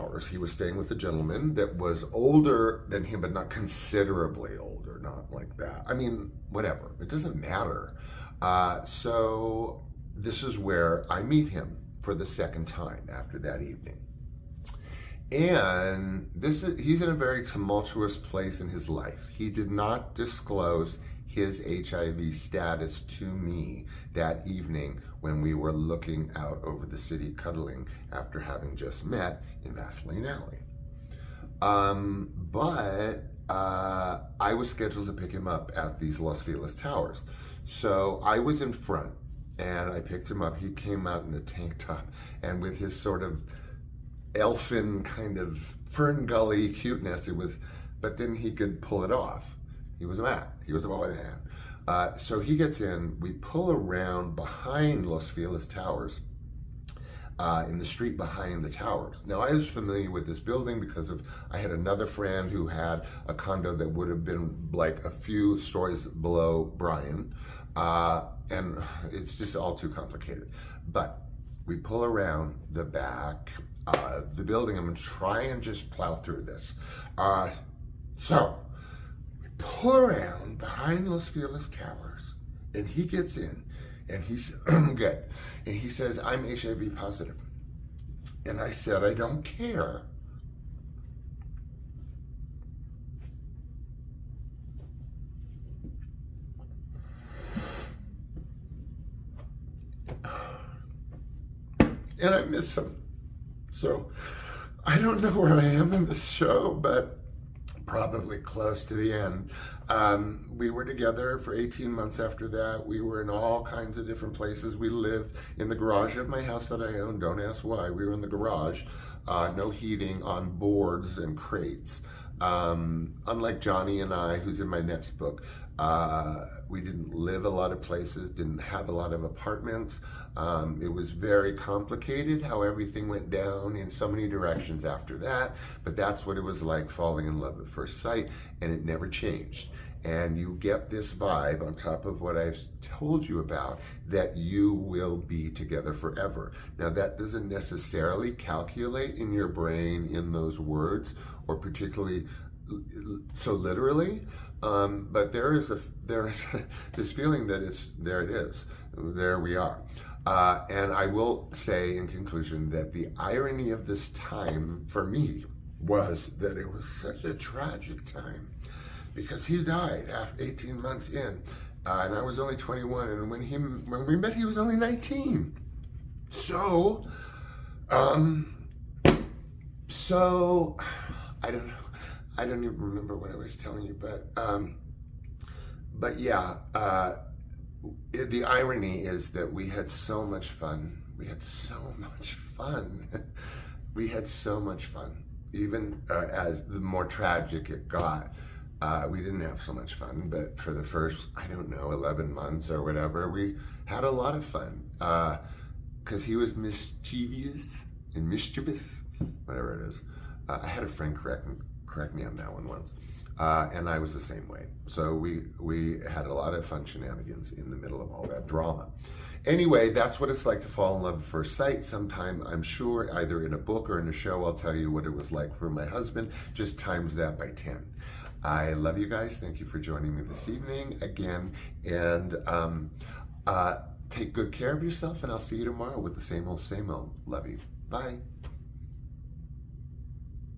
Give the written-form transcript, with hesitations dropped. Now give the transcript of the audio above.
Towers. He was staying with a gentleman that was older than him, but not considerably older, not like that. I mean, whatever, it doesn't matter. So this is where I meet him for the second time after that evening. And he's in a very tumultuous place in his life. He did not disclose his HIV status to me that evening when we were looking out over the city cuddling after having just met in Vaseline Alley. But I was scheduled to pick him up at these Los Feliz Towers. So I was in front and I picked him up. He came out in a tank top and with his sort of elfin kind of Fern Gully cuteness, but then he could pull it off. He was a man. He was a boy man. So he gets in, we pull around behind Los Feliz Towers, in the street behind the towers. Now I was familiar with this building because I had another friend who had a condo that would have been like a few stories below Brian, and it's just all too complicated. But we pull around the back of the building. I'm gonna try and just plow through this. So we pull around behind Los Feliz Towers, and he gets in, and he's good, and he says, "I'm HIV positive," and I said, "I don't care." And I miss him. So I don't know where I am in this show, but probably close to the end. We were together for 18 months after that. We were in all kinds of different places. We lived in the garage of my house that I own. Don't ask why. We were in the garage, no heating, on boards and crates. Unlike Johnny and I, who's in my next book, we didn't live a lot of places, didn't have a lot of apartments. It was very complicated how everything went down in so many directions after that, but that's what it was like falling in love at first sight, and it never changed. And you get this vibe on top of what I've told you about, that you will be together forever. Now that doesn't necessarily calculate in your brain in those words, or particularly so literally, but there is this feeling that there we are. And I will say in conclusion that the irony of this time for me was that it was such a tragic time, because he died after 18 months in, and I was only 21, and when we met he was only 19. So I don't know. I don't even remember what I was telling you, but yeah, the irony is that we had so much fun. We had so much fun. We had so much fun. Even as the more tragic it got, we didn't have so much fun, but for the first, I don't know, 11 months or whatever, we had a lot of fun. Because he was mischievous and mischievous, whatever it is. I had a friend correct me on that one once, and I was the same way. So we had a lot of fun shenanigans in the middle of all that drama. Anyway, that's what it's like to fall in love at first sight. Sometime, I'm sure, either in a book or in a show, I'll tell you what it was like for my husband. Just times that by 10. I love you guys. Thank you for joining me this evening again, and take good care of yourself, and I'll see you tomorrow with the same old, same old. Love you. Bye.